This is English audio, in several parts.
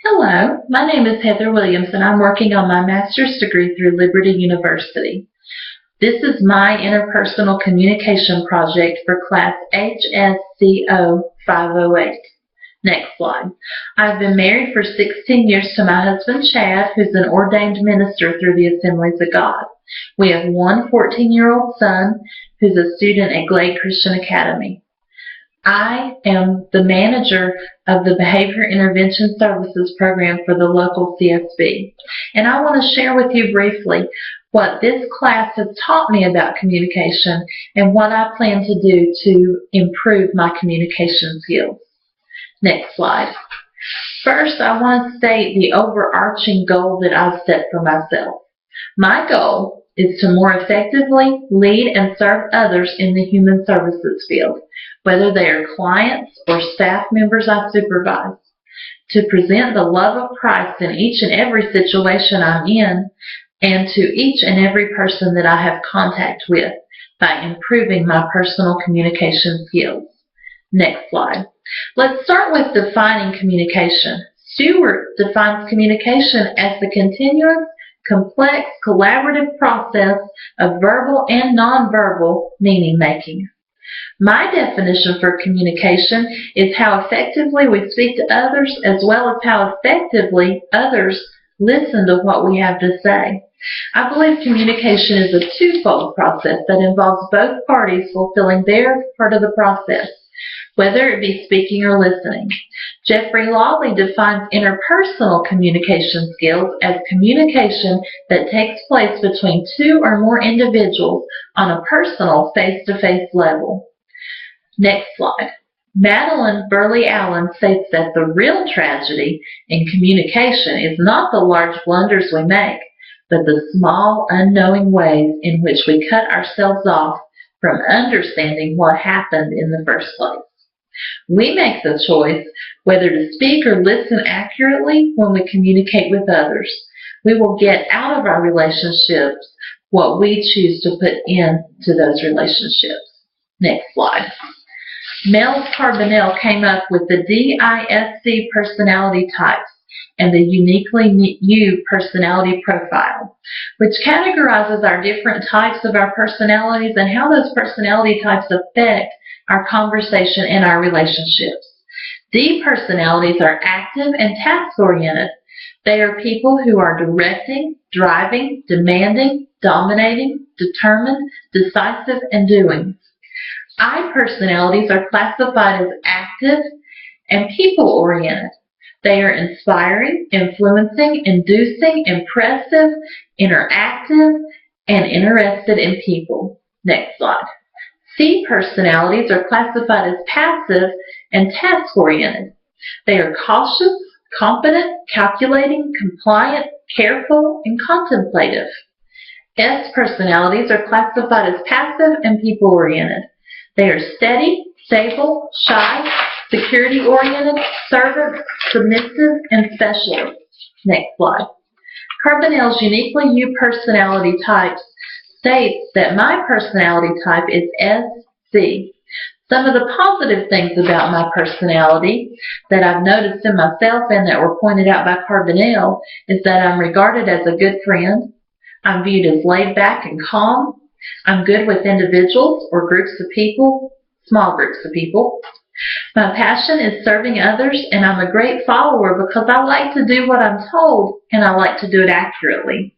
Hello, my name is Heather Williams and I'm working on my master's degree through Liberty University. This is my interpersonal communication project for class HCSO 508. Next slide. I've been married for 16 years to my husband Chad, who's an ordained minister through the Assemblies of God. We have one 14-year-old son who's a student at Glade Christian Academy. I am the manager of the Behavior Intervention Services program for the local CSB. And I want to share with you briefly what this class has taught me about communication and what I plan to do to improve my communication skills. Next slide. First, I want to state the overarching goal that I've set for myself. My goal is to more effectively lead and serve others in the human services field, whether they are clients or staff members I supervise, to present the love of Christ in each and every situation I'm in and to each and every person that I have contact with by improving my personal communication skills. Next slide. Let's start with defining communication. Stewart defines communication as the continuous, complex, collaborative process of verbal and nonverbal meaning-making. My definition for communication is how effectively we speak to others as well as how effectively others listen to what we have to say. I believe communication is a twofold process that involves both parties fulfilling their part of the process, whether it be speaking or listening. Jeffrey Lawley defines interpersonal communication skills as communication that takes place between two or more individuals on a personal face-to-face level. Next slide. Madeline Burley Allen states that the real tragedy in communication is not the large blunders we make, but the small, unknowing ways in which we cut ourselves off from understanding what happened in the first place. We make the choice whether to speak or listen accurately when we communicate with others. We will get out of our relationships what we choose to put into those relationships. Next slide. Mel Carbonell came up with the DISC personality types and the Uniquely You personality profile, which categorizes our different types of our personalities and how those personality types affect our conversation and our relationships. D personalities are active and task-oriented. They are people who are directing, driving, demanding, dominating, determined, decisive, and doing. I personalities are classified as active and people-oriented. They are inspiring, influencing, inducing, impressive, interactive, and interested in people. Next slide. C personalities are classified as passive and task-oriented. They are cautious, competent, calculating, compliant, careful, and contemplative. S personalities are classified as passive and people-oriented. They are steady, stable, shy, security-oriented, servant, submissive, and specialist. Next slide. Carbonell's Uniquely You personality types states that my personality type is SC. Some of the positive things about my personality that I've noticed in myself and that were pointed out by Carbonell is that I'm regarded as a good friend. I'm viewed as laid back and calm. I'm good with individuals or groups of people, small groups of people. My passion is serving others, and I'm a great follower because I like to do what I'm told, and I like to do it accurately.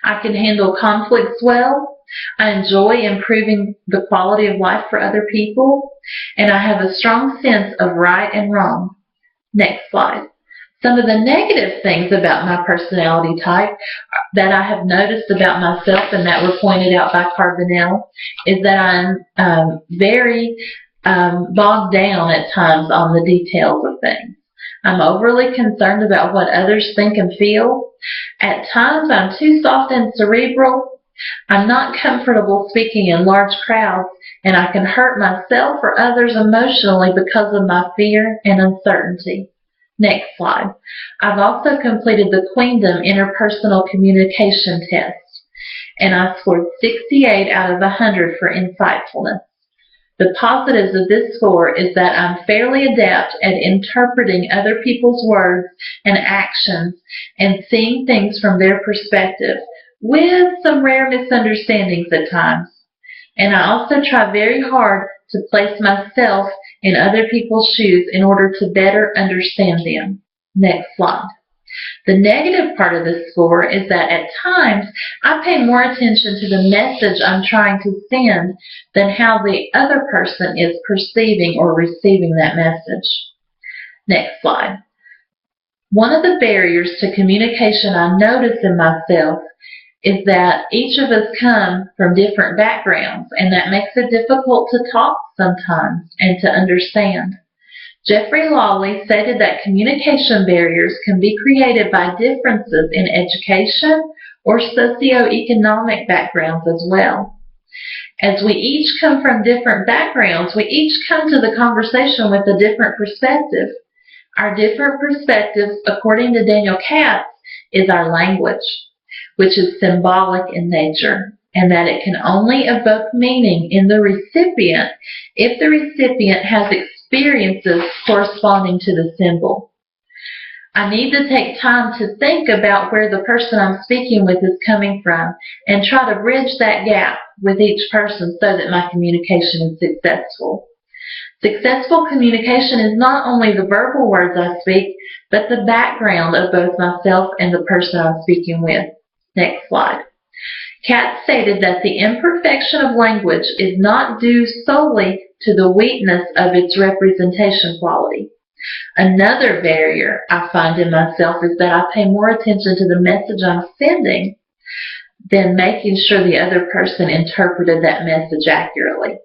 I can handle conflicts well. I enjoy improving the quality of life for other people, and I have a strong sense of right and wrong. Next slide. Some of the negative things about my personality type that I have noticed about myself and that were pointed out by Carbonell is that I'm very bogged down at times on the details of things. I'm overly concerned about what others think and feel. At times, I'm too soft and cerebral. I'm not comfortable speaking in large crowds, and I can hurt myself or others emotionally because of my fear and uncertainty. Next slide. I've also completed the Queendom Interpersonal Communication Test, and I scored 68 out of 100 for insightfulness. The positives of this score is that I'm fairly adept at interpreting other people's words and actions and seeing things from their perspective, with some rare misunderstandings at times. And I also try very hard to place myself in other people's shoes in order to better understand them. Next slide. The negative part of this score is that at times I pay more attention to the message I'm trying to send than how the other person is perceiving or receiving that message. Next slide. One of the barriers to communication I notice in myself is that each of us come from different backgrounds, and that makes it difficult to talk sometimes and to understand. Jeffrey Lawley stated that communication barriers can be created by differences in education or socioeconomic backgrounds as well. As we each come from different backgrounds, we each come to the conversation with a different perspective. Our different perspectives, according to Daniel Katz, is our language, which is symbolic in nature, and that it can only evoke meaning in the recipient if the recipient has experiences corresponding to the symbol. I need to take time to think about where the person I'm speaking with is coming from and try to bridge that gap with each person so that my communication is successful. Successful communication is not only the verbal words I speak, but the background of both myself and the person I'm speaking with. Next slide. Katz stated that the imperfection of language is not due solely to the weakness of its representation quality. Another barrier I find in myself is that I pay more attention to the message I'm sending than making sure the other person interpreted that message accurately.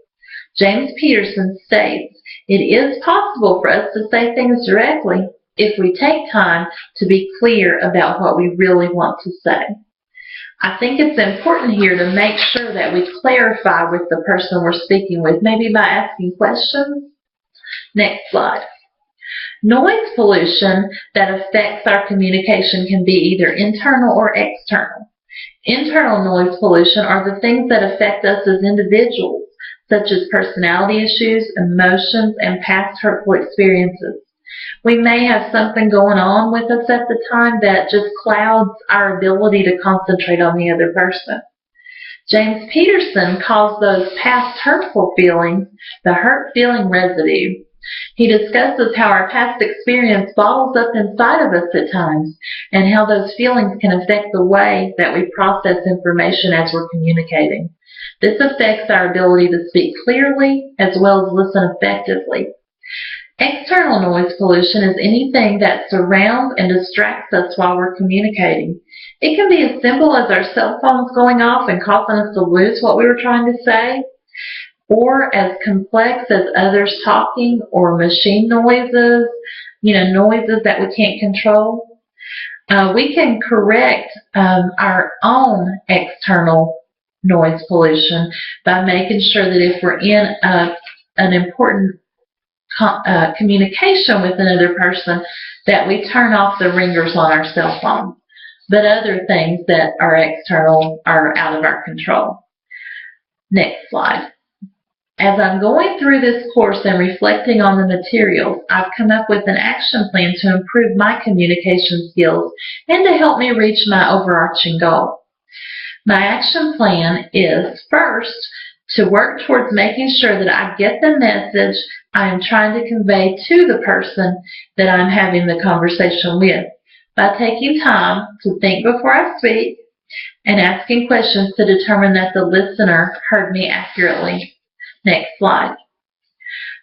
James Peterson states, "It is possible for us to say things directly if we take time to be clear about what we really want to say." I think it's important here to make sure that we clarify with the person we're speaking with, maybe by asking questions. Next slide. Noise pollution that affects our communication can be either internal or external. Internal noise pollution are the things that affect us as individuals, such as personality issues, emotions, and past hurtful experiences. We may have something going on with us at the time that just clouds our ability to concentrate on the other person. James Peterson calls those past hurtful feelings the hurt feeling residue. He discusses how our past experience bottles up inside of us at times and how those feelings can affect the way that we process information as we're communicating. This affects our ability to speak clearly as well as listen effectively. External noise pollution is anything that surrounds and distracts us while we're communicating. It can be as simple as our cell phones going off and causing us to lose what we were trying to say, or as complex as others talking or machine noises, noises that we can't control. We can correct our own external noise pollution by making sure that if we're in an important communication with another person, that we turn off the ringers on our cell phone. But other things that are external are out of our control. Next slide. As I'm going through this course and reflecting on the materials, I've come up with an action plan to improve my communication skills and to help me reach my overarching goal. My action plan is, first, to work towards making sure that I get the message I am trying to convey to the person that I'm having the conversation with by taking time to think before I speak and asking questions to determine that the listener heard me accurately. Next slide.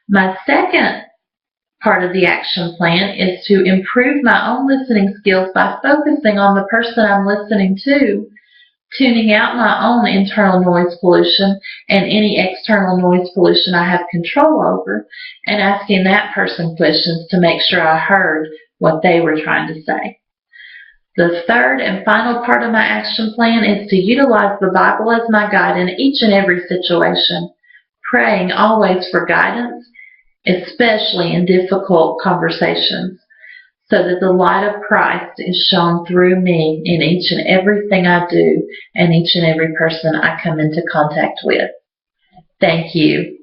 My second part of the action plan is to improve my own listening skills by focusing on the person I'm listening to, tuning out my own internal noise pollution and any external noise pollution I have control over, and asking that person questions to make sure I heard what they were trying to say. The third and final part of my action plan is to utilize the Bible as my guide in each and every situation, praying always for guidance, especially in difficult conversations, so that the light of Christ is shown through me in each and everything I do and each and every person I come into contact with. Thank you.